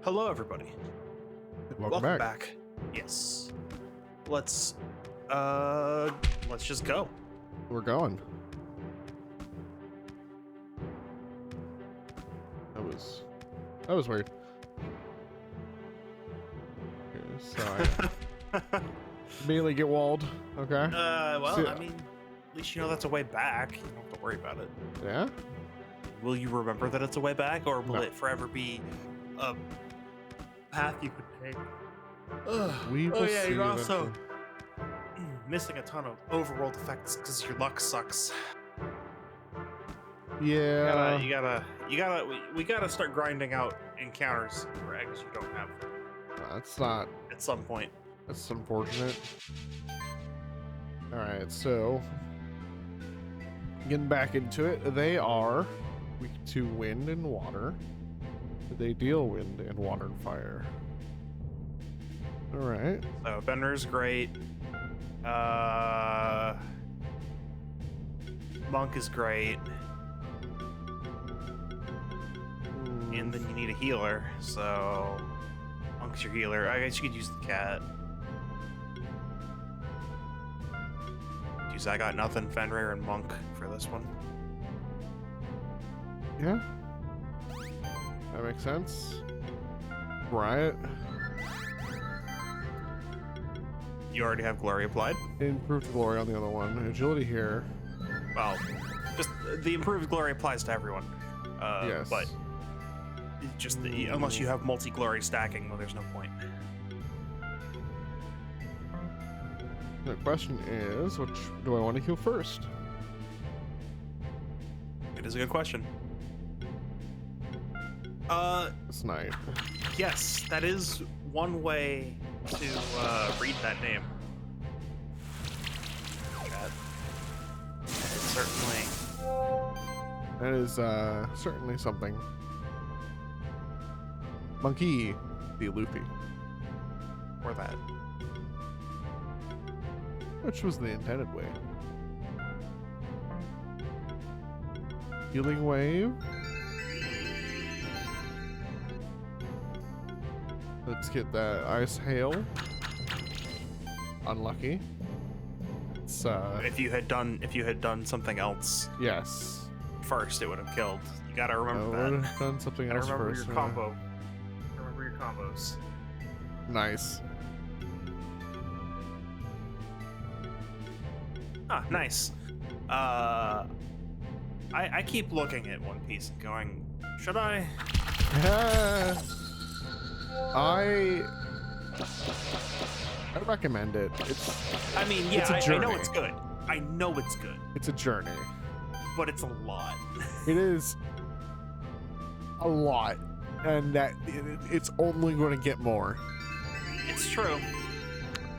Hello, everybody. Welcome back. back. Yes. Let's just go. We're going. That was weird. Okay, so I immediately get walled. Okay. Well, See- I mean, at least you know that's a way back. You don't have to worry about it. Yeah. Will you remember that it's a way back, or will No. it forever be a path you could take? We will yeah, see you're also eventually. missing a ton of overworld effects because your luck sucks. Yeah. We gotta start grinding out encounters for eggs you don't have That's not. at some point. That's unfortunate. All right. So getting back into it, they are weak to wind and water. They deal wind and water and fire. All right. So Bender's great. Monk is great. And then you need a healer, so Monk's your healer. I guess you could use the cat. Jeez, I got nothing. Fenrir and Monk for this one. Yeah. That makes sense. Riot. You already have Glory applied. Improved glory on the other one. Agility here. Well, just the improved Glory applies to everyone. Yes. But just unless you have multi-glory stacking, well, there's no point. The question is, which do I want to heal first? It is a good question. Snipe. Yes, that is one way to read that name. Certainly. That is certainly something. Monkey D. Luffy. Or that. Which was the intended way. Healing wave. Let's get that ice hail. Unlucky. It's If you had done something else yes. first, it would have killed. You gotta I remember would that. have done something Gotta else remember first. your combo. Remember your combos. Nice. Ah, nice. I keep looking at One Piece and going, should I? I recommend it. I mean, It's a yeah, I know journey. it's good. I know it's good, It's a journey. but it's a lot. It is a lot, and that it's only going to get more. It's true.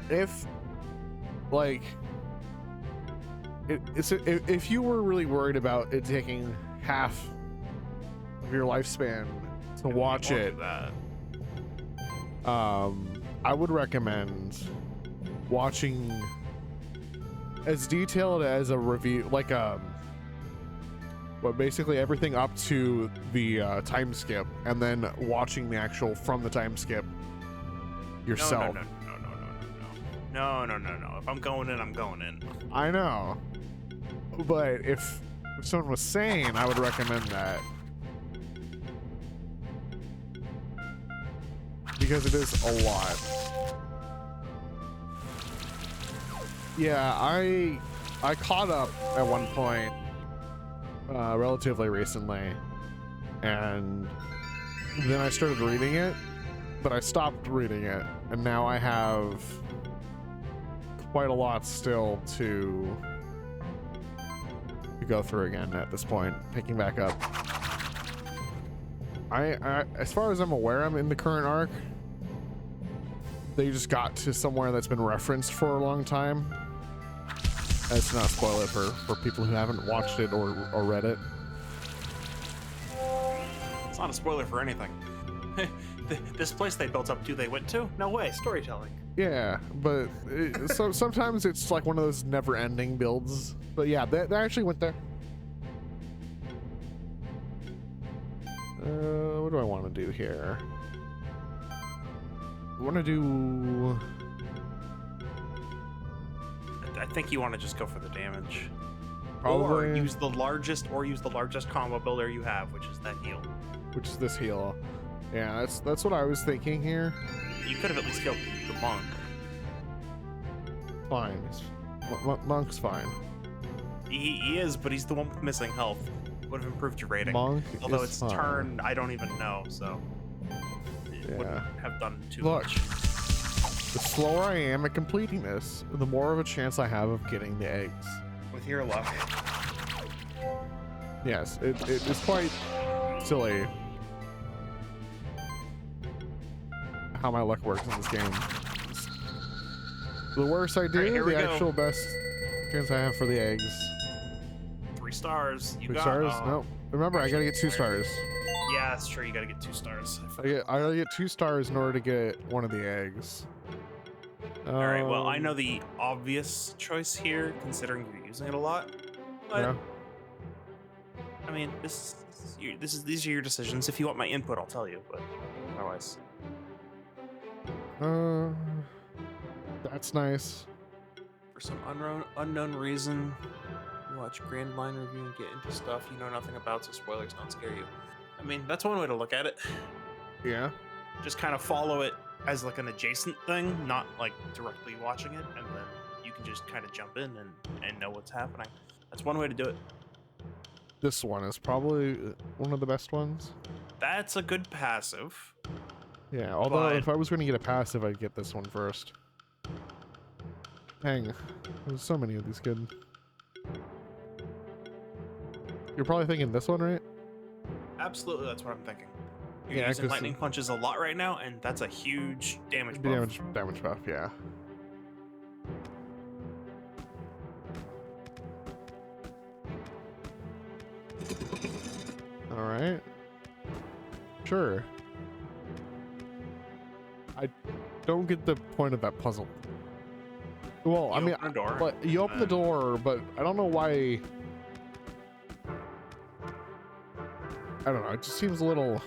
If like if you were really worried about it taking half of your lifespan to watch I'll it, do that. I would recommend watching as detailed as a review, like well, basically everything up to the time skip, and then watching the actual from the time skip yourself. No. If I'm going in, I'm going in. I know, but if someone was sane, I would recommend that, because it is a lot. Yeah, I caught up at one point relatively recently, and then I started reading it, but I stopped reading it, and now I have quite a lot still to go through again at this point, picking back up. I as far as I'm aware, I'm in the current arc. They just got to somewhere that's been referenced for a long time. Let's not spoil it for people who haven't watched it or read it. It's not a spoiler for anything. This place they built up to, they went to? No way, storytelling. Yeah, but so sometimes it's like one of those never-ending builds. But yeah, they actually went there. What do I want to do here? want to do... I think you want to just go for the damage. Probably. Or use the largest combo builder you have, which is that heal. Which is this heal. Yeah, that's what I was thinking here. You could have at least killed the monk. Fine. Monk's fine. He is, but he's the one with missing health. Would have improved your rating. Monk Although is it's fine. turn, I don't even know, so it wouldn't have done too Look, much. the slower I am at completing this, the more of a chance I have of getting the eggs. With your luck. Yes, it is quite silly how my luck works in this game. The worse I do, Alright, here we the go. actual best chance I have for the eggs. 3 stars. You 3 got stars? No. Remember, I gotta get 2 stars. Yeah, that's true. You gotta get 2 stars. I gotta get 2 stars in order to get one of the eggs. All right. Well, I know the obvious choice here, considering you're using it a lot. But Yeah. I mean, these are your decisions. If you want my input, I'll tell you. But otherwise, That's nice. for some unknown reason, you watch Grand Line Review and get into stuff you know nothing about, so spoilers don't scare you. I mean, that's one way to look at it. Yeah. Just kind of follow it as like an adjacent thing, not like directly watching it, and then you can just kind of jump in and know what's happening. That's one way to do it. This one is probably one of the best ones. That's a good passive. Yeah, although But- if I was going to get a passive, I'd get this one first. Dang, there's so many of these good. You're probably thinking this one, right? Absolutely, that's what I'm thinking. You're Yeah, using 'cause lightning punches a lot right now, and that's a huge damage buff. Damage buff, yeah. All right. Sure. I don't get the point of that puzzle. Well, I You mean, open a door, but you open the door, but I don't know why. I don't know. It just seems a little.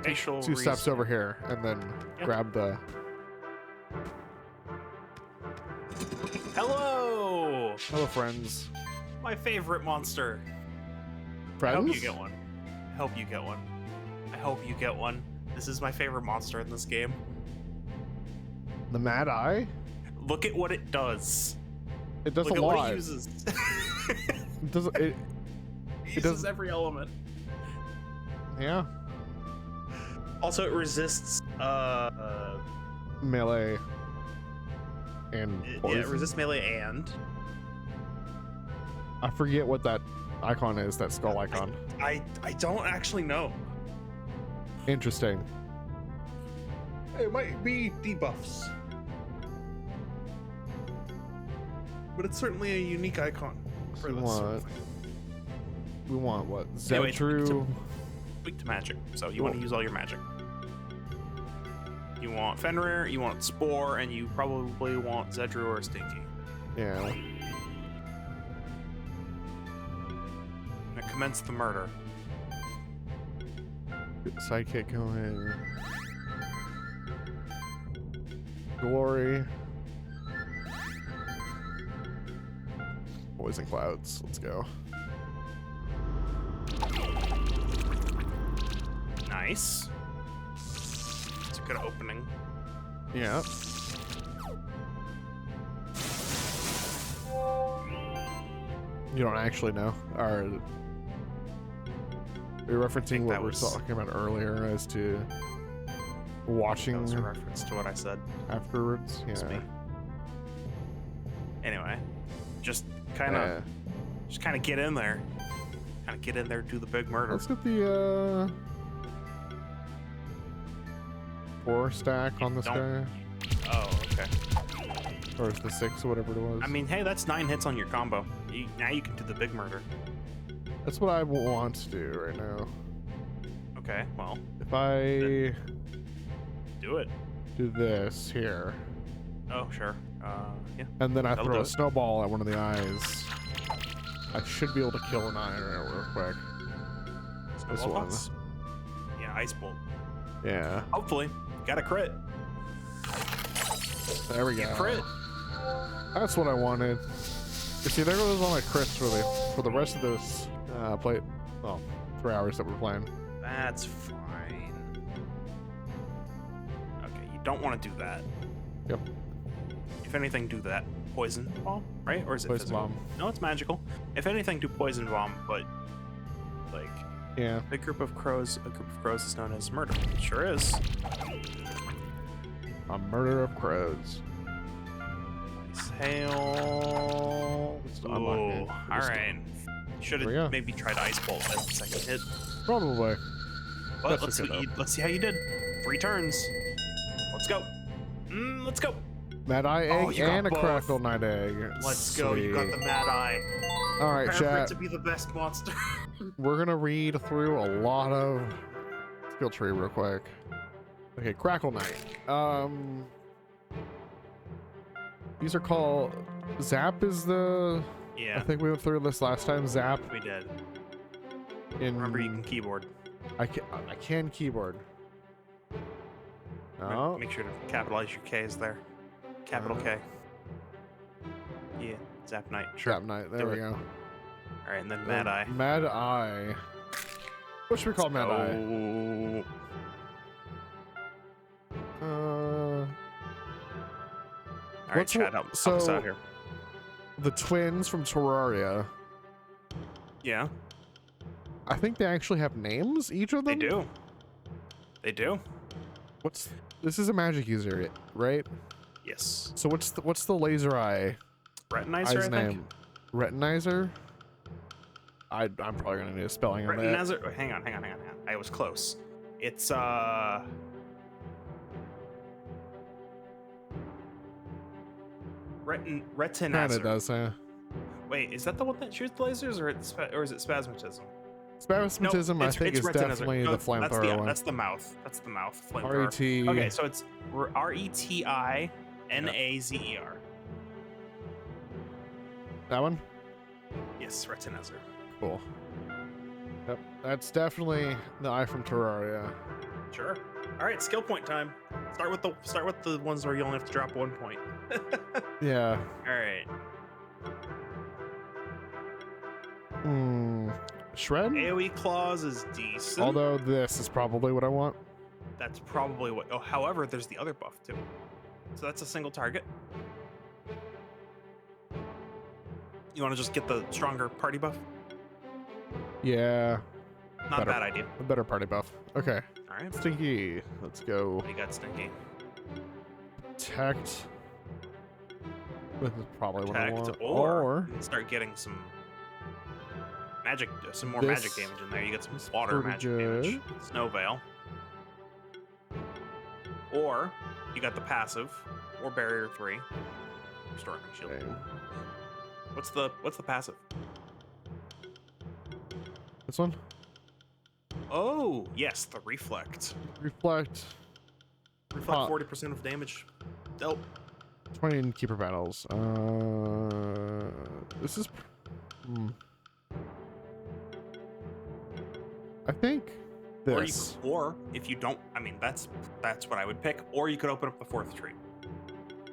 Facial 2 steps reason. over here, and then Yeah. grab the. Hello! Hello, friends. My favorite monster. Friends. I hope you get one. I hope you get one. I hope you get one. This is my favorite monster in this game. The Mad Eye. Look at what it does. It does Look a at what lot. it uses. It does. It uses does- every element. Yeah. Also, it resists Melee. And it poison. resists melee and I forget what that icon is. That skull icon. I don't actually know. Interesting. It might be debuffs. But it's certainly a unique icon for We this sort of want. thing. We want what? Anyway, Zedru. Weak to magic, so you want to use all your magic. You want Fenrir, you want Spore, and you probably want Zedru or Stinky. Yeah. And commence the murder. Get the sidekick going. Glory. Poison clouds. Let's go. Nice. It's a good opening. Yeah. You don't actually know. Or you're referencing what that we were was- talking about earlier as to watching That was a reference to what I said. afterwards. It's me. Yeah. Anyway, just kind of get in there. Kind of get in there, do the big murder. Let's get the 4 stack on this guy. Don't- Oh, okay. Or is the 6 or whatever it was. I mean, hey, that's 9 hits on your combo. Now you can do the big murder. that's what I want to do right now. Okay, well, If I do it. do this here, Oh, sure. Yeah. and then I That'll throw do a it. snowball at one of the eyes, I should be able to kill an eye real quick. Snowball one. bolts? Yeah, ice bolt. Yeah. Hopefully. Got a crit. There we You go. crit. That's what I wanted. You see, there goes all my crits for the rest of this play. Well, 3 hours that we're playing. That's fine. Okay, you don't want to do that. Yep. If anything, do that. Poison bomb, right? Or is it Poison physical? bomb. No, it's magical. If anything, do poison bomb, but like Yeah. a group of crows is known as murder. It sure is. A murder of crows. Nice hail. I'm not Ooh, good. all right. Should There we go. have maybe tried ice bolt as the second hit. Probably. But That's okay, let's see how you did. 3 turns. Let's go. Let's go. Mad Eye Oh, Egg you got and a both. Crackle Night Egg. Let's go. You got the Mad Eye. All right, Prepare for it chat. to be the best monster. We're gonna read through a lot of skill tree real quick. Okay, Crackle Night. These are called Zap. Is the I Yeah, think we went through this last time. Zap. we did. In Remember, you can keyboard. I can keyboard. No. Make sure to capitalize your K's there. Capital K. Yeah, Zap Knight. Sure. Zap Night. There Do we it. go. All right, and then Mad Eye. Mad Eye. What should we call Mad Eye? Oh, Uh, all right, What's chat. wha- Help us out so- here. the twins from Terraria. Yeah, I think they actually have names. Each of they them. do. They do. This is a magic user, right? Yes. So what's the laser eye? Retinizer, Eye's I think. name? Retinizer. I'm probably gonna need a spelling on that. Retinizer. Oh, hang on. I was close. It's Kinda Retinizer. does, huh? Wait, is that the one that shoots the lasers, or is it Spasmatism? Spasmatism, No, I think, is Retinizer. definitely No, the flamethrower one. That's the mouth. That's the mouth. Flamethrower. R-E-T. Okay, so it's Retinazer. That one? Yes, Retinizer. Cool. Yep, that's definitely the eye from Terraria. Sure. All right, skill point time. Start with the ones where you only have to drop 1 point. Yeah. All right. Shred? AoE claws is decent. Although this is probably what I want. That's probably what. Oh, however, there's the other buff too. So that's a single target. You want to just get the stronger party buff? Yeah. Not Better. a bad idea. A better party buff. Okay. All right. Stinky. Let's go. What do you got, Stinky? Protect. This is probably what I Protect, want. or you can start getting some magic, some more magic This damage in there. You get some water pretty magic damage. good. Snow Veil. Or you got the passive, or Barrier 3. Restoring my shield. Okay. What's the passive? This one? Oh, yes, the Reflect. Reflect. Reflect Huh. 40% of damage. Dope. 20 in keeper battles. This is. I think this. Or if you don't, I mean, that's what I would pick. Or you could open up the 4th tree.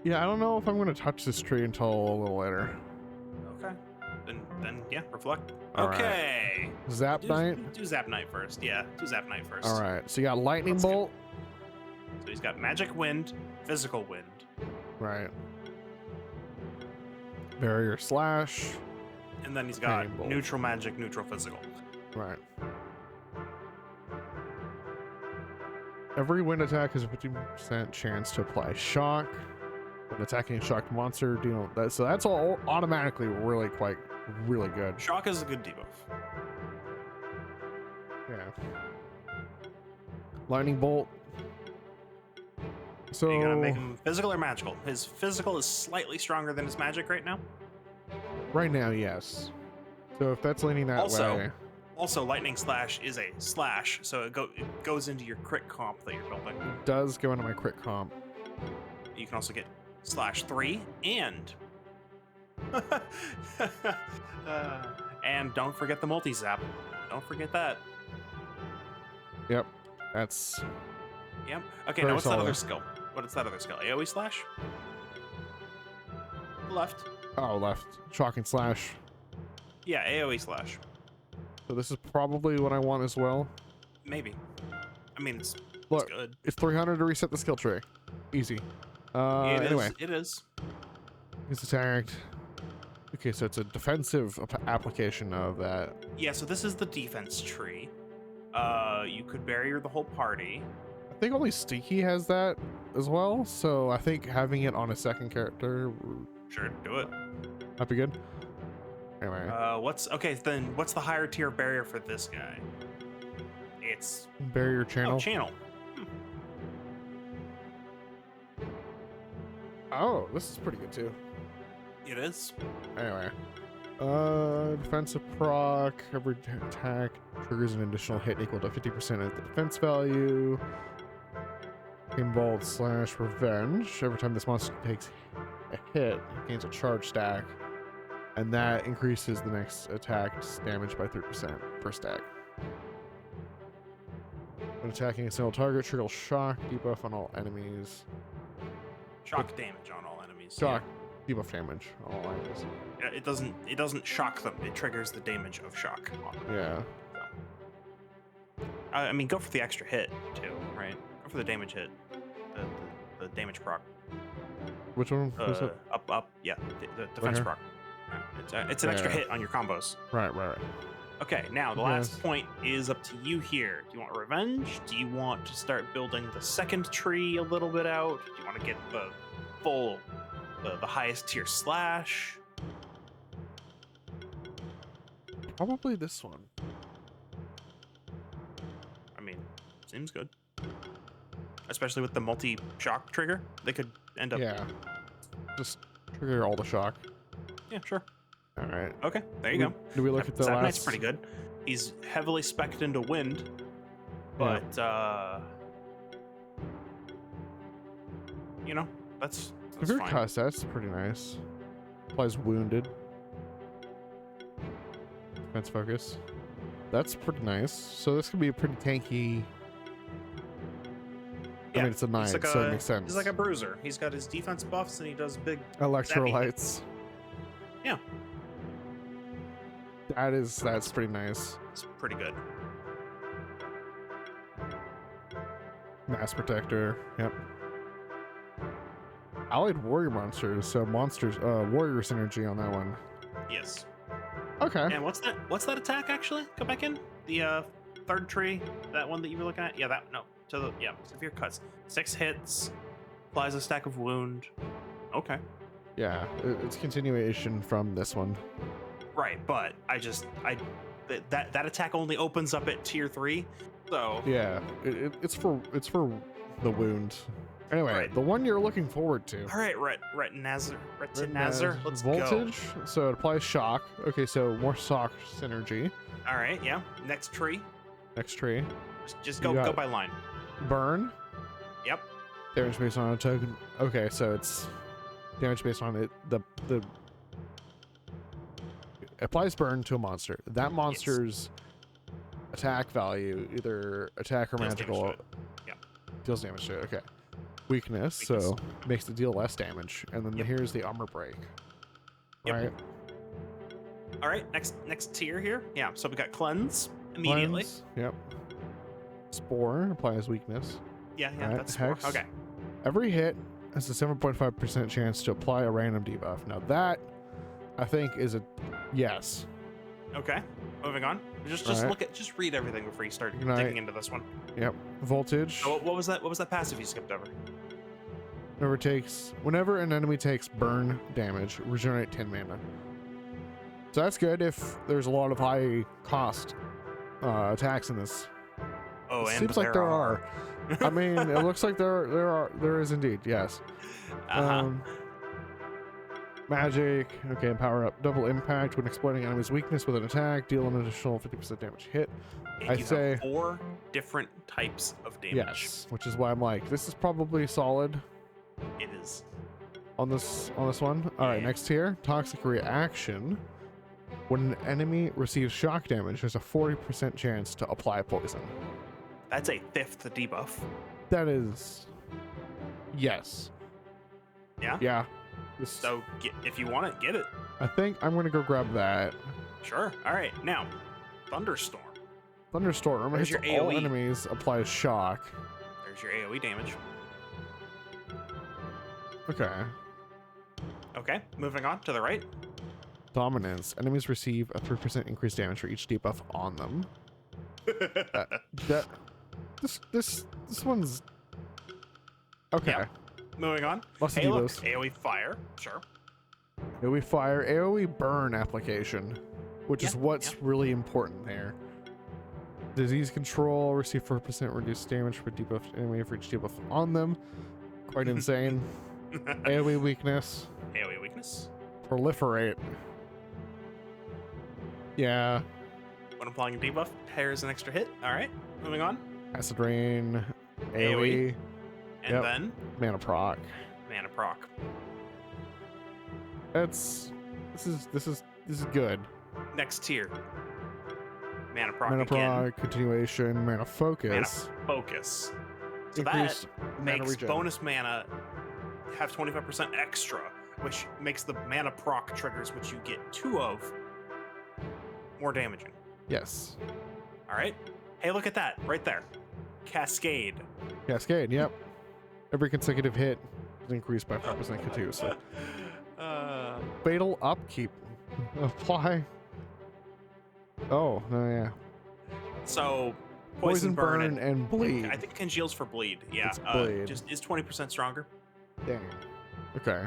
Yeah, I don't know if I'm going to touch this tree until a little later. Okay. Then yeah, reflect. All right. Okay. Zap Knight. Do Zap Knight first. Yeah, do Zap Knight first. All right. So you got Lightning Let's go. Bolt. So he's got Magic Wind, Physical Wind. Right. Barrier Slash. And then he's got Lightning Bolt. Neutral Magic, Neutral Physical. Right. Every wind attack has a 50% chance to apply shock. When attacking a shocked monster, deal that. So that's all automatically really good. Shock is a good debuff. Yeah. Lightning Bolt. So You gotta make him physical or magical. His physical is slightly stronger than his magic right now. right now, yes. So if that's leaning that way, Also, Lightning Slash is a slash, so it goes into your crit comp that you're building. it does go into my crit comp. You can also get /3 and don't forget the multi-zap. Don't forget that. Yep. That's Yep. Okay, Very now what's that solid. other skill? What is that other skill? AoE slash? left. Oh, left. Shock and slash. Yeah, AoE slash. So this is probably what I want as well. Maybe. I mean, it's Look, good. it's 300 to reset the skill tree. Easy. Anyway. It is. He's attacked. Okay, so it's a defensive application of that. Yeah, so this is the defense tree. You could barrier the whole party. I think only Sticky has that as well, so I think having it on a second character Sure, do it. might be good. Anyway. What's the higher tier barrier for this guy? It's Barrier channel. channel. Oh, this is pretty good too. It is. Anyway. Defensive proc. Every attack triggers an additional hit equal to 50% of the defense value. Pinball slash revenge. Every time this monster takes a hit, it gains a charge stack. And that increases the next attack's damage by 3% per stack. When attacking a single target, trigger shock debuff on all enemies. Shock damage on all enemies. Shock debuff damage on all enemies. Yeah, it doesn't shock them. It triggers the damage of shock on them. Yeah. I mean, go for the extra hit too, right? Go for the damage hit. The damage proc. Which one was it? Up. Yeah, the defense here? proc. Yeah, it's an extra Yeah. hit on your combos. Right. Okay, now the Yes. last point is up to you here. Do you want revenge? Do you want to start building the second tree a little bit out? Do you want to get the full, the highest tier slash? Probably this one. I mean, seems good. Especially with the multi-shock trigger, they could end up. Yeah. Just trigger all the shock. Yeah, sure. All right. Okay, there you go. Do we look at the Zack last? Knight's pretty good. He's heavily spec'd into wind, but you know, that's Severe fine. cuss. That's pretty nice. Applies wounded. Defense focus. That's pretty nice. So this could be a pretty tanky. I mean, it's a knight, so it makes sense. He's like a bruiser. He's got his defense buffs and he does big. Electrolytes. Yeah. That's pretty nice. It's pretty good. Mass protector. Yep. Allied warrior monsters. So warrior synergy on that one. Yes. Okay. And what's that attack actually? Go back in the third tree. That one that you were looking at. Yeah, severe cuts. 6 hits. Applies a stack of wound. Okay. Yeah, it's continuation from this one. Right, but that attack only opens up at tier 3. So Yeah, it's for the wound. Anyway, Right. the one you're looking forward to. all right, Retinazzer. Let's voltage. So it applies shock. Okay, so more shock synergy. go. All right, yeah. Next tree. Next tree. Just You go got- by line. Burn. Yep. Damage based on a token. Okay, so it's damage based on it. The applies burn to a monster. That monster's attack value, either attack or Deals damage magical, to it. Yeah. deals damage to it. Okay. Weakness, so makes the deal less damage. And then Yep. here's the armor break. Yep. Right. All right, next tier here. Yeah, so we got cleanse immediately. Cleanse, yep. Spore applies weakness. Yeah, Right, that's Hex. okay. Every hit has a 7.5% chance to apply a random debuff. Now that, I think, is a yes. Okay. Moving on. Just Alright. just read everything before you start Right. digging into this one. Yep. Voltage. Oh, what was that? What was that passive you skipped over? Whenever an enemy takes burn damage, regenerate 10 mana. So that's good if there's a lot of high cost attacks in this. Oh, It and seems like there are. I mean, it looks like there is indeed, yes. Magic, okay, power up. Double impact when exploiting enemy's weakness with an attack, deal an additional 50% damage hit. And I'd you say- have 4 different types of damage. Yes, which is why I'm like, this is probably solid It is. on this one. All right, Yeah. next tier, toxic reaction. When an enemy receives shock damage, there's a 40% chance to apply poison. That's a 5th debuff. That is, yes. Yeah? Yeah. So if you want it, get it. I think I'm gonna go grab that. Sure. All right. Now, Thunderstorm. Thunderstorm. There's Hits your all AoE. enemies. Applies shock. There's your AoE damage. Okay. Okay. Moving on to the right. Dominance. Enemies receive a 3% increased damage for each debuff on them. This one's okay. Yeah. Moving on. Lots of Hey, look, debuffs. AoE fire. Sure. AoE fire, AoE burn application, which is Yeah, what's really important there. Disease control, receive 4% reduced damage for debuff enemy for each debuff on them. Quite insane. AoE weakness, AoE weakness. proliferate. Yeah. When applying a debuff, tears an extra hit. All right. Moving on. Acid rain, AoE, AoE. And Yep. then mana proc. mana proc. This is good. Next tier. Mana proc Mana again. proc, continuation, mana focus. Mana focus. So Increased that mana makes regen. bonus mana have 25% extra, which makes the mana proc triggers, which you get 2 of, more damaging. Yes. All right. Hey, look at that right there. Cascade. Cascade, yep. Every consecutive hit is increased by 5% K2. So fatal upkeep. Apply. Oh, yeah. So Poison, burn, burn, and bleed. I think congeals for bleed. Yeah. It's bleed. Just is 20% stronger. Dang. Okay.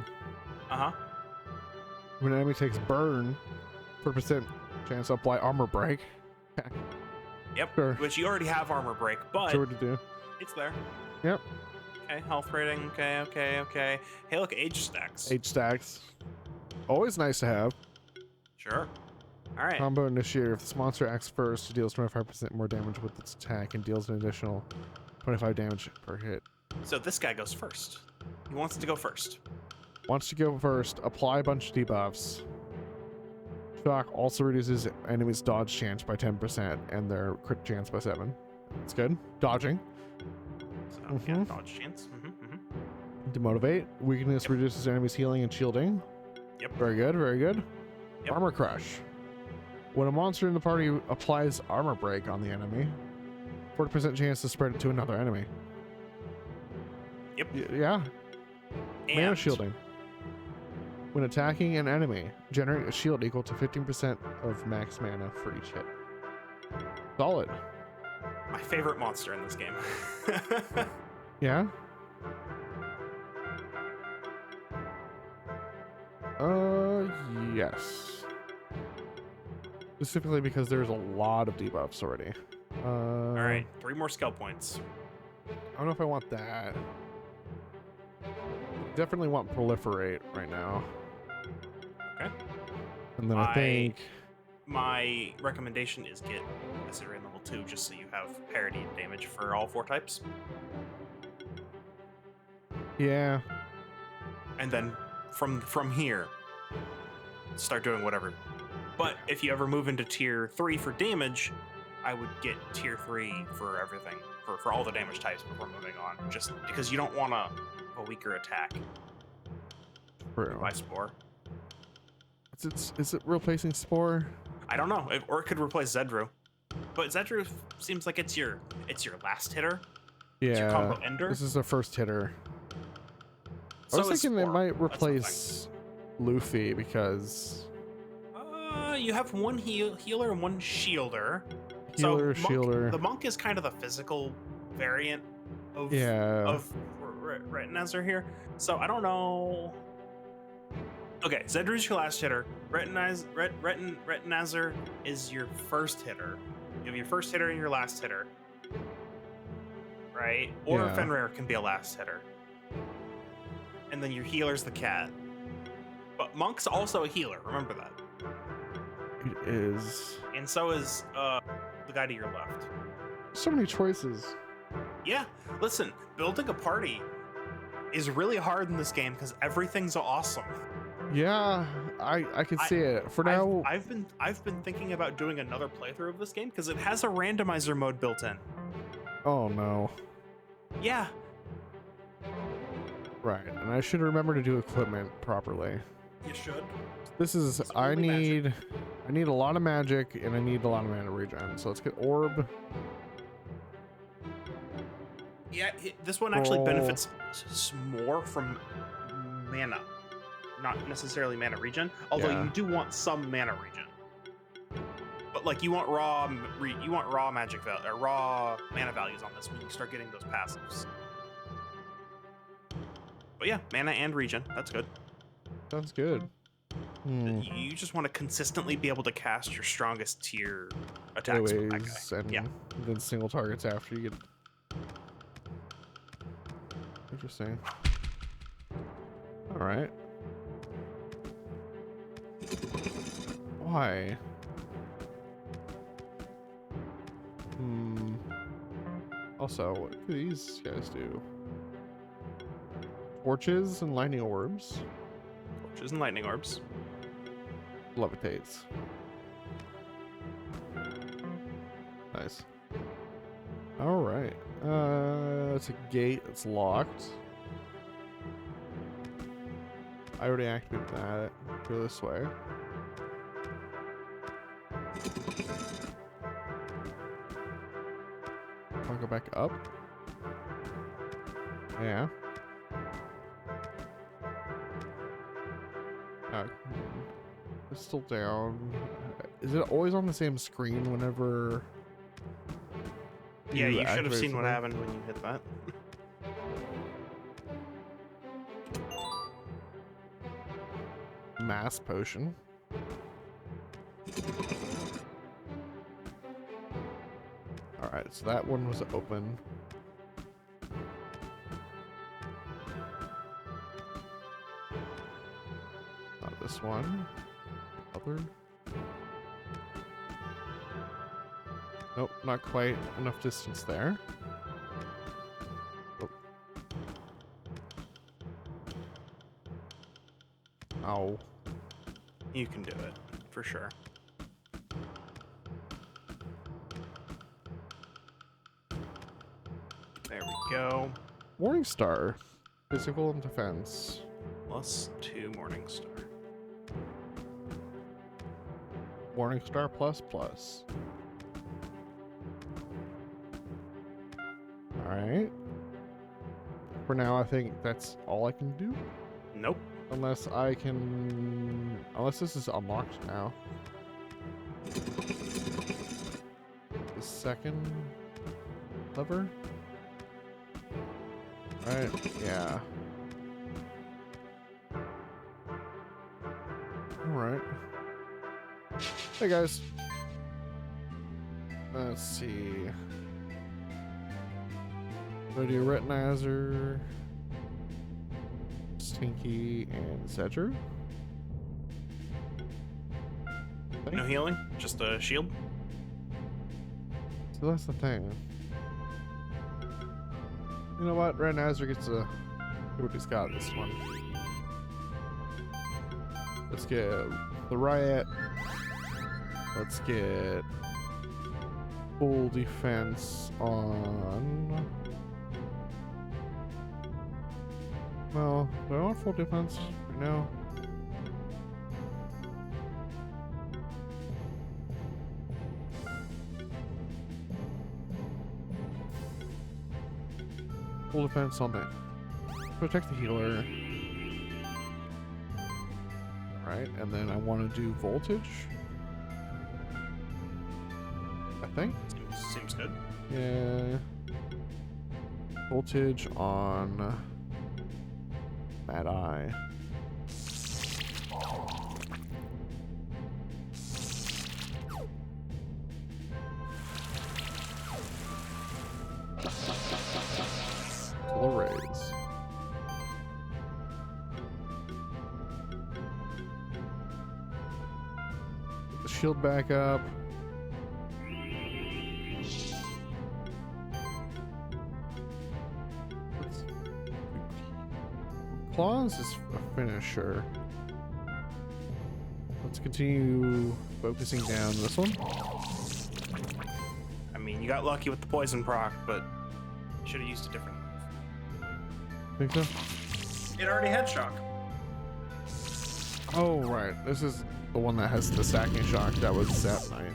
Uh huh. When an enemy takes burn, 4% chance to apply armor break. Yep. Sure. Which you already have armor break, but Sure to do. it's there. Yep. Okay. Health rating. Okay. Hey, look, age stacks. 8 stacks. Always nice to have. Sure. All right. Combo initiator. If this monster acts first, it deals 25% more damage with its attack and deals an additional 25 damage per hit. So this guy goes first. He wants to go first. Wants to go first. Apply a bunch of debuffs. Shock also reduces enemies' dodge chance by 10% and their crit chance by 7. That's good. Dodging. So yeah, dodge chance. Demotivate. Weakness reduces enemies' healing and shielding. Yep. Very good. Very good. Yep. Armor crush. When a monster in the party applies armor break on the enemy, 40% chance to spread it to another enemy. Yep. Yeah. Mana And shielding. When attacking an enemy, generate a shield equal to 15% of max mana for each hit. Solid. my favorite monster in this game. Yeah? Yes. Specifically because there's a lot of debuffs already. All right, 3 more skill points. I don't know if I want that. Definitely want proliferate right now. Okay. And then I think My recommendation is get Viscera level 2 just so you have parity in damage for all 4 types. yeah. And then from here, start doing whatever. But if you ever move into tier 3 for damage, I would get tier 3 for everything, for all the damage types before moving on, just because you don't want a weaker attack by Spore. Is it replacing Spore? I don't know, or it could replace Zedru. But Zedru seems like it's your last hitter. Yeah. It's your combo ender. This is the first hitter. I So was is thinking it Spore. might That's the replace Luffy because You have one healer and one shielder. healer, so shielder. The monk is kind of the physical variant of Yeah. Retinazar here. So I don't know. Okay, Zedru's your last hitter. Retinazar is your first hitter. You have your first hitter and your last hitter. Right? Or Yeah. Fenrir can be a last hitter. And then your healer's the cat. But Monk's also a healer, remember that. It is. And so is the guy to your left. So many choices. Yeah, listen, building a party is really hard in this game because everything's awesome. Yeah, I can see it. For now, I've been thinking about doing another playthrough of this game because it has a randomizer mode built in. oh no. Yeah. Right, and I should remember to do equipment properly. You should. This is It's I only magic. need a lot of magic and I need a lot of mana regen. So let's get orb. Yeah, this one actually Roll. benefits more from mana, not necessarily mana regen. Although Yeah. you do want some mana regen. But like you want raw magic or raw mana values on this when you start getting those passives. But yeah, mana and regen, that's good. Sounds good. You just want to consistently be able to cast your strongest tier attacks with that Anyways, guy. and Yeah. then single targets after you get. Interesting. All right. Why? Also, what do these guys do? Torches and lightning orbs. Torches and lightning orbs. Levitates. Nice. All right. It's a gate. It's locked. I already activated that. Go this way. I'll go back up. Yeah. It's still down. Is it always on the same screen whenever? Yeah, you should have activate seen what something? happened when you hit that. Mass potion. All right, so that one was open. Not this one. Other. Nope, not quite enough distance there. Oh. Ow. You can do it, for sure. There we go. Morningstar. Physical and defense. +2 Morningstar. Morningstar plus plus. Alright. For now, I think that's all I can do. Nope. Unless I can... Unless this is unlocked now. The second lever? Right, yeah. Alright. Hey guys. Let's see. Go to Retinizer, Stinky, and Zedger. No healing, just a shield. So that's the thing. You know what? Retinizer gets a. What he's got this one. Let's get the Riot. Let's get full defense on. Well, do I want full defense right now? Full defense on it. Protect the healer. Right, and then I want to do voltage. I think. Seems good. Yeah. Voltage on Mad Eye. Full raise. Get the shield back up. Claws is a finisher. Let's continue focusing down this one. I mean, you got lucky with the poison proc, but should have used a different move. Think so? It already had shock. Oh, right. This is the one that has the stacking shock that was Sap Knight.